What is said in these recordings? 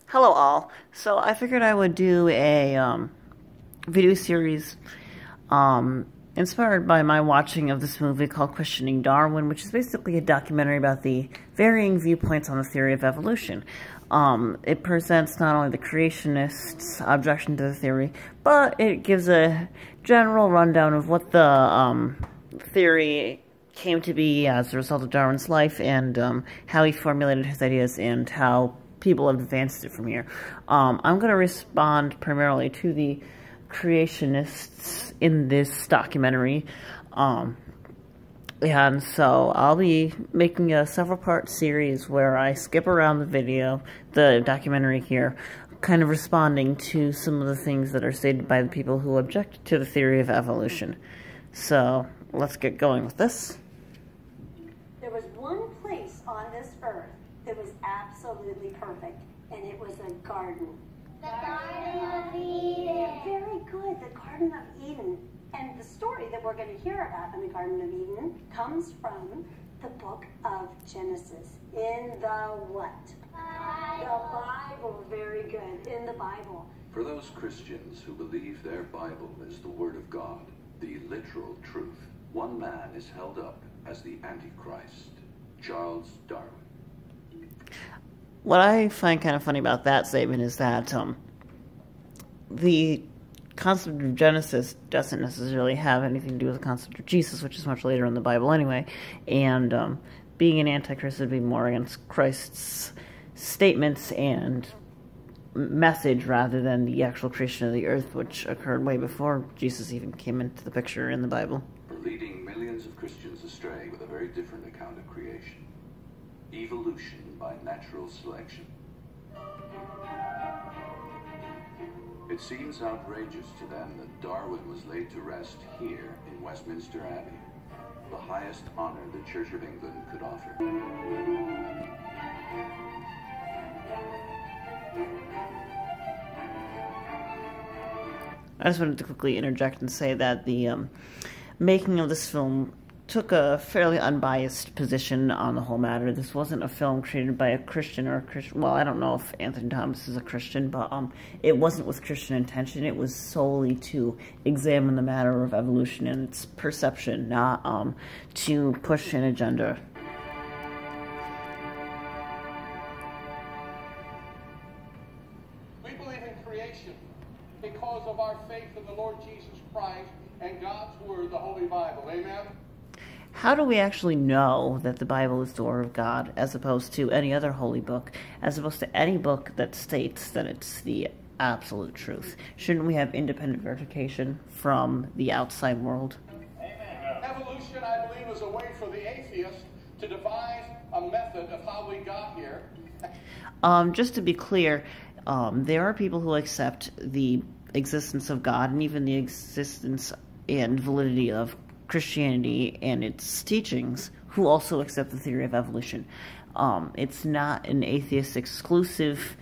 Hello all. So I figured I would do a video series inspired by my watching of this movie called Questioning Darwin, which is basically a documentary about the varying viewpoints on the theory of evolution. It presents not only the creationists' objection to the theory, but it gives a general rundown of what the theory came to be as a result of Darwin's life, and how he formulated his ideas and how people have advanced it from here. I'm going to respond primarily to the creationists in this documentary, and so I'll be making a several-part series where I skip around the documentary here, kind of responding to some of the things that are stated by the people who object to the theory of evolution. So, let's get going with this. There was one place on this earth that was absolutely perfect, and it was a garden. The Garden of Eden. Very good, the Garden of Eden. And the story that we're going to hear about in the Garden of Eden comes from the book of Genesis. In the what? Bible. The Bible. Very good. In the Bible. For those Christians who believe their Bible is the Word of God, the literal truth, one man is held up as the Antichrist, Charles Darwin. What I find kind of funny about that statement is that the concept of Genesis doesn't necessarily have anything to do with the concept of Jesus, which is much later in the Bible anyway, and being an Antichrist would be more against Christ's statements and message rather than the actual creation of the earth, which occurred way before Jesus even came into the picture in the Bible. For leading millions of Christians astray with a very different account of creation. Evolution by natural selection. It seems outrageous to them that Darwin was laid to rest here in Westminster Abbey, the highest honor the Church of England could offer. I just wanted to quickly interject and say that the making of this film took a fairly unbiased position on the whole matter. This wasn't a film created by a Christian or a Christian. Well, I don't know if Anthony Thomas is a Christian, but it wasn't with Christian intention. It was solely to examine the matter of evolution and its perception, not to push an agenda. We believe in creation because of our faith in the Lord Jesus Christ and God's Word, the Holy Bible. Amen? How do we actually know that the Bible is the Word of God as opposed to any other holy book, as opposed to any book that states that it's the absolute truth? Shouldn't we have independent verification from the outside world? Amen. Evolution, I believe, is a way for the atheist to devise a method of how we got here. Just to be clear, there are people who accept the existence of God and even the existence and validity of Christianity and its teachings who also accept the theory of evolution. It's not an atheist exclusive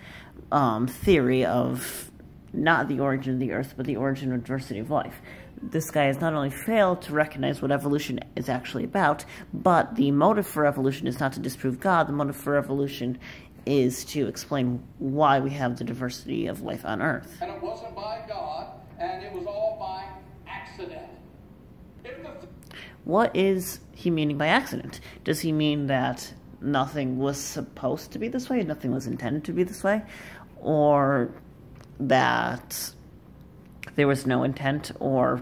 theory of not the origin of the earth, but the origin of diversity of life. This guy has not only failed to recognize what evolution is actually about, but the motive for evolution is not to disprove God. The motive for evolution is to explain why we have the diversity of life on earth. And it wasn't by God, and it was all by accident. What is he meaning by accident? Does he mean that nothing was supposed to be this way, nothing was intended to be this way, or that there was no intent or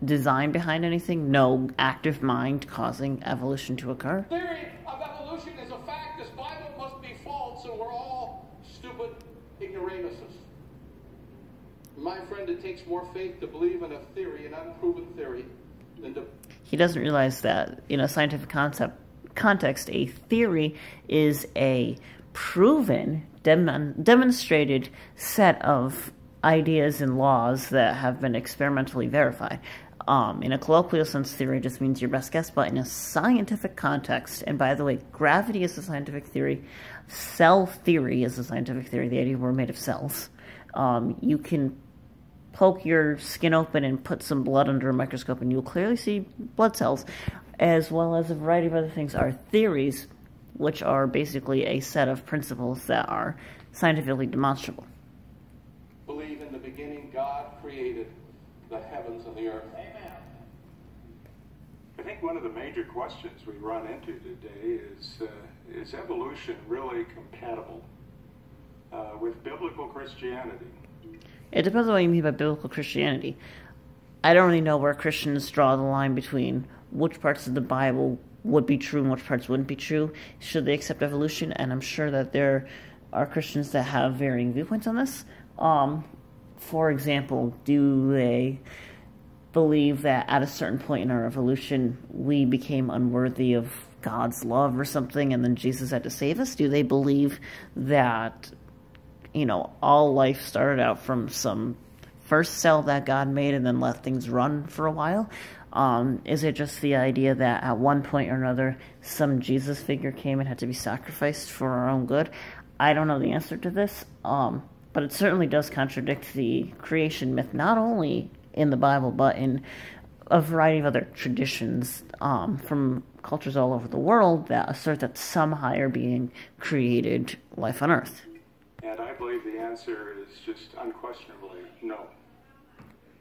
design behind anything, no active mind causing evolution to occur? Theory of evolution is a fact. This Bible must be false, and we're all stupid ignoramuses. My friend, it takes more faith to believe in a theory, an unproven theory, than to... He doesn't realize that in a scientific context, a theory is a proven, demonstrated set of ideas and laws that have been experimentally verified. In a colloquial sense, theory just means your best guess, but in a scientific context, and by the way, gravity is a scientific theory, cell theory is a scientific theory, the idea we're made of cells. You can poke your skin open and put some blood under a microscope and you'll clearly see blood cells, as well as a variety of other things, are theories which are basically a set of principles that are scientifically demonstrable. Believe in the beginning God created the heavens and the earth. Amen. I think one of the major questions we run into today is evolution really compatible with biblical Christianity? It depends on what you mean by biblical Christianity. I don't really know where Christians draw the line between which parts of the Bible would be true and which parts wouldn't be true. Should they accept evolution? And I'm sure that there are Christians that have varying viewpoints on this. For example, do they believe that at a certain point in our evolution we became unworthy of God's love or something and then Jesus had to save us? Do they believe that, you know, all life started out from some first cell that God made and then let things run for a while? Is it just the idea that at one point or another some Jesus figure came and had to be sacrificed for our own good? I don't know the answer to this, but it certainly does contradict the creation myth, not only in the Bible, but in a variety of other traditions from cultures all over the world that assert that some higher being created life on Earth. And I believe the answer is just unquestionably no.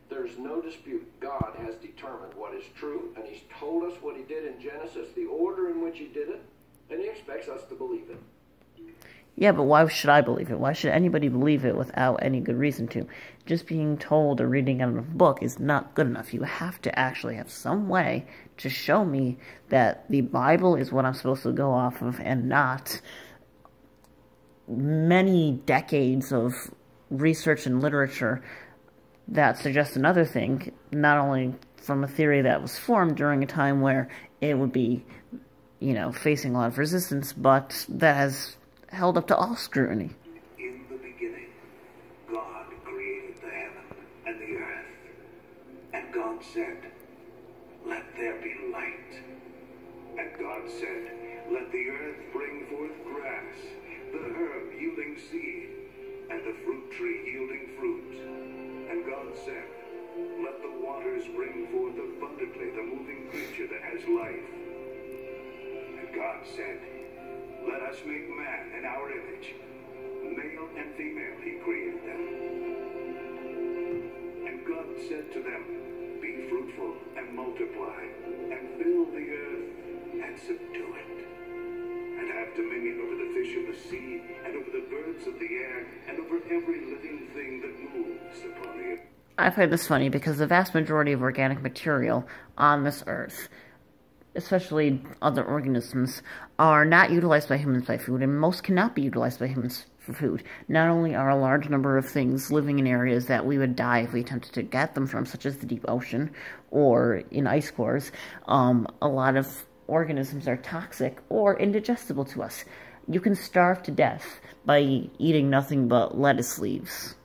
There's no dispute. God has determined what is true, and he's told us what he did in Genesis, the order in which he did it, and he expects us to believe it. Yeah, but why should I believe it? Why should anybody believe it without any good reason to? Just being told or reading out of a book is not good enough. You have to actually have some way to show me that the Bible is what I'm supposed to go off of and not many decades of research and literature that suggests another thing, not only from a theory that was formed during a time where it would be, you know, facing a lot of resistance, but that has held up to all scrutiny. In the beginning, God created the heaven and the earth. And God said, "Let there be light." And God said, "Let the earth bring forth grass, the herb yielding seed, and the fruit tree yielding fruit." And God said, "Let the waters bring forth abundantly the moving creature that has life." And God said, "Let us make man in our image. Male and female he created them." And God said to them, "Be fruitful and multiply, and fill the earth and subdue it, and have dominion over the fish of the sea, and over the birds of the air, and over every living thing that moves upon the earth." I find this funny because the vast majority of organic material on this earth, especially other organisms, are not utilized by humans for food, and most cannot be utilized by humans for food. Not only are a large number of things living in areas that we would die if we attempted to get them from, such as the deep ocean or in ice cores, a lot of organisms are toxic or indigestible to us. You can starve to death by eating nothing but lettuce leaves.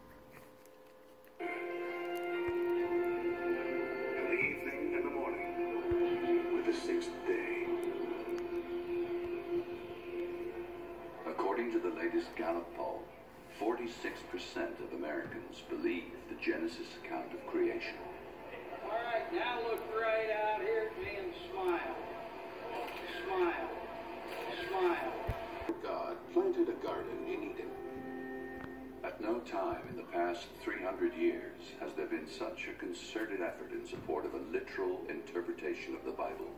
According to the latest Gallup poll, 46% of Americans believe the Genesis account of creation. All right, now look right out here at me and smile. Smile. Smile. God planted a garden in Eden. At no time in the past 300 years has there been such a concerted effort in support of a literal interpretation of the Bible,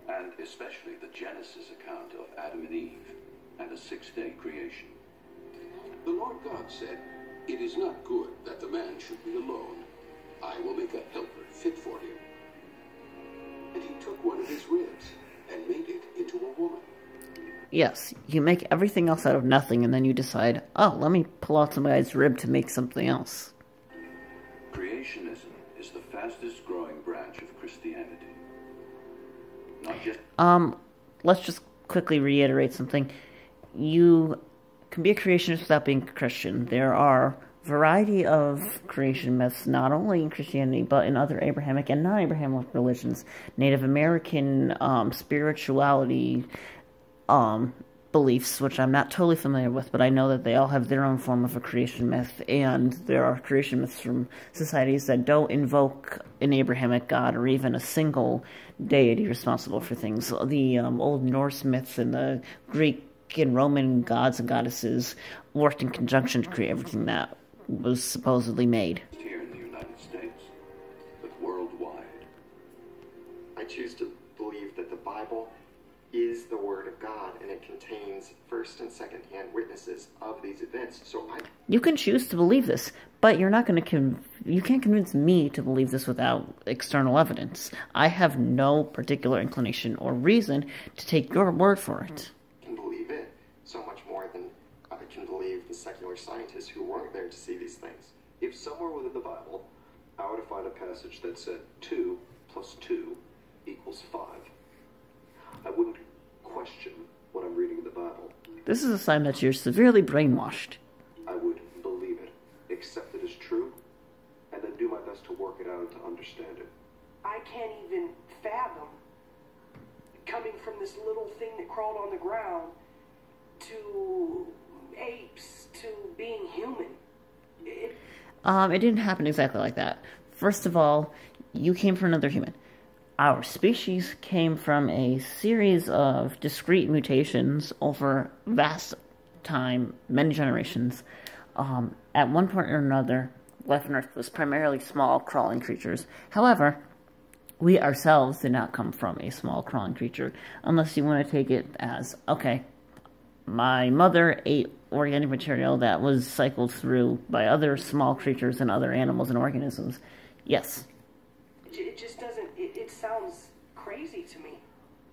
and especially the Genesis account of Adam and Eve and a six-day creation. The Lord God said, "It is not good that the man should be alone. I will make a helper fit for him." And he took one of his ribs and made it into a woman. Yes, you make everything else out of nothing, and then you decide, oh, let me pull out some guy's rib to make something else. Creationism is the fastest growing branch of Christianity. Not just... Let's just quickly reiterate something. You can be a creationist without being a Christian. There are a variety of creation myths, not only in Christianity, but in other Abrahamic and non-Abrahamic religions. Native American spirituality, beliefs, which I'm not totally familiar with, but I know that they all have their own form of a creation myth, and there are creation myths from societies that don't invoke an Abrahamic God or even a single deity responsible for things. The old Norse myths and the Greek and Roman gods and goddesses worked in conjunction to create everything that was supposedly made. Here in the United States, but worldwide. I choose to believe that the Bible is the Word of God, and it contains first and second-hand witnesses of these events. So you can choose to believe this, but you're not going to you can't convince me to believe this without external evidence. I have no particular inclination or reason to take your word for it. I can believe it so much more than I can believe the secular scientists who weren't there to see these things. If somewhere within the Bible I were to find a passage that said 2 plus 2 equals 5, I wouldn't question what I'm reading in the Bible. This is a sign that you're severely brainwashed. I would believe it, accept it as true, and then do my best to work it out and to understand it. I can't even fathom coming from this little thing that crawled on the ground to apes to being human. It didn't happen exactly like that. First of all, you came from another human. Our species came from a series of discrete mutations over vast time, many generations. At one point or another, life on Earth was primarily small, crawling creatures. However, we ourselves did not come from a small, crawling creature, unless you want to take it as, okay, my mother ate organic material that was cycled through by other small creatures and other animals and organisms. Yes. It just doesn't, it sounds crazy to me.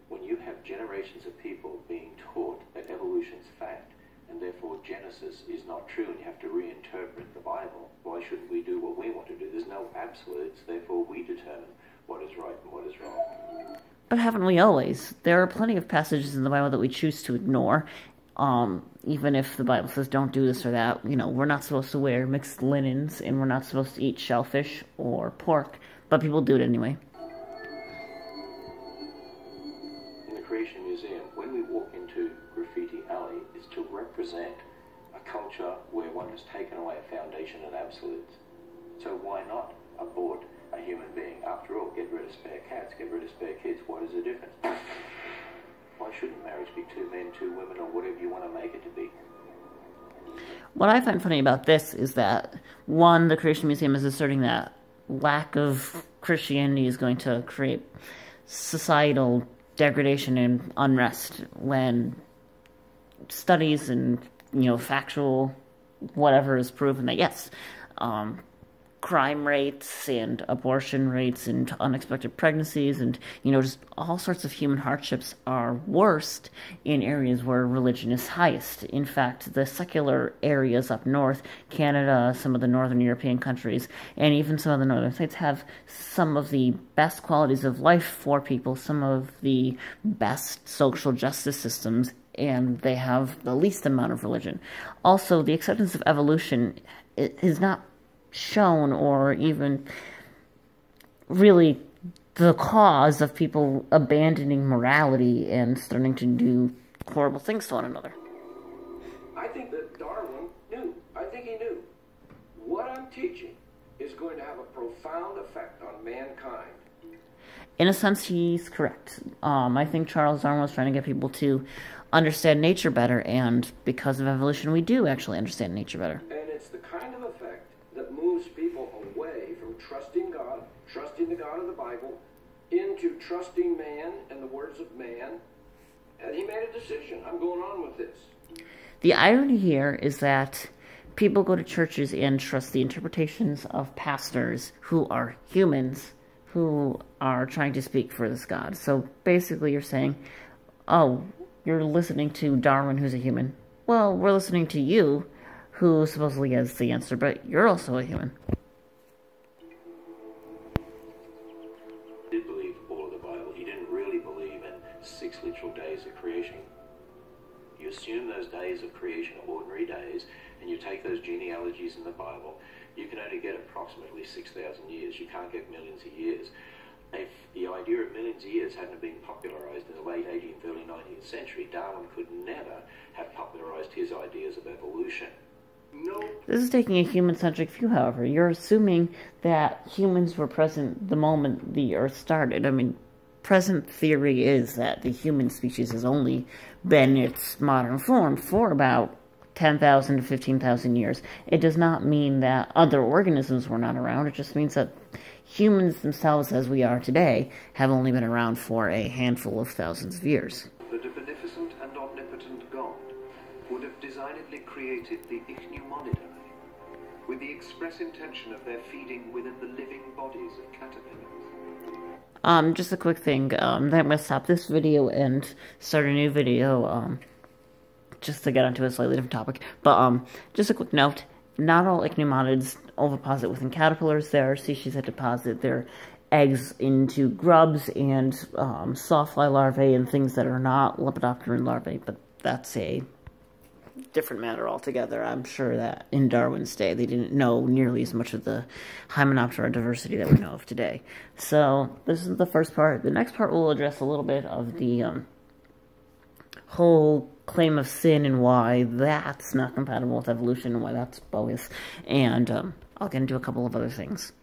When you have generations of people being taught that evolution's fact, and therefore Genesis is not true, and you have to reinterpret the Bible, why shouldn't we do what we want to do? There's no absolutes, therefore we determine what is right and what is wrong. But haven't we always? There are plenty of passages in the Bible that we choose to ignore. Even if the Bible says don't do this or that, you know, we're not supposed to wear mixed linens, and we're not supposed to eat shellfish or pork, but people do it anyway. In the Creation Museum, when we walk into Graffiti Alley, it's to represent a culture where one has taken away a foundation and absolutes. So why not abort a human being? After all, get rid of spare cats, get rid of spare kids. What is the difference? Why shouldn't marriage be 2 men, 2 women, or whatever you want to make it to be? What I find funny about this is that, one, the Creation Museum is asserting that lack of Christianity is going to create societal degradation and unrest, when studies and, you know, factual whatever is proven that, yes, crime rates and abortion rates and unexpected pregnancies and, you know, just all sorts of human hardships are worst in areas where religion is highest. In fact, the secular areas up north, Canada, some of the northern European countries, and even some of the northern states have some of the best qualities of life for people, some of the best social justice systems, and they have the least amount of religion. Also, the acceptance of evolution is not shown or even really the cause of people abandoning morality and starting to do horrible things to one another. I think that Darwin knew. I think he knew. What I'm teaching is going to have a profound effect on mankind. In a sense, he's correct. I think Charles Darwin was trying to get people to understand nature better, and because of evolution, we do actually understand nature better. And it's the kind of effect that moves people away from trusting God, trusting the God of the Bible, into trusting man and the words of man. And he made a decision. I'm going on with this. The irony here is that people go to churches and trust the interpretations of pastors who are humans who are trying to speak for this God. So basically you're saying, oh, you're listening to Darwin, who's a human. Well, we're listening to you, who supposedly has the answer, but you're also a human. He did believe all of the Bible. He didn't really believe in 6 literal days of creation. You assume those days of creation are ordinary days, and you take those genealogies in the Bible, you can only get approximately 6,000 years. You can't get millions of years. If the idea of millions of years hadn't been popularized in the late 18th, early 19th century, Darwin could never have popularized his ideas of evolution. No. This is taking a human-centric view, however. You're assuming that humans were present the moment the Earth started. I mean, present theory is that the human species has only been its modern form for about 10,000 to 15,000 years. It does not mean that other organisms were not around. It just means that humans themselves, as we are today, have only been around for a handful of thousands of years. That a beneficent and omnipotent God would have designedly created the ichneumonidae with the express intention of their feeding within the living bodies of caterpillars. Just a quick thing, I'm going to stop this video and start a new video, just to get onto a slightly different topic. But, just a quick note, not all ichneumonids oviposit within caterpillars. There are species that deposit their eggs into grubs and sawfly larvae and things that are not lepidopteran larvae, but that's a different matter altogether. I'm sure that in Darwin's day they didn't know nearly as much of the Hymenoptera diversity that we know of today. So this is the first part. The next part will address a little bit of the whole claim of sin and why that's not compatible with evolution and why that's bogus. And I'll get into a couple of other things.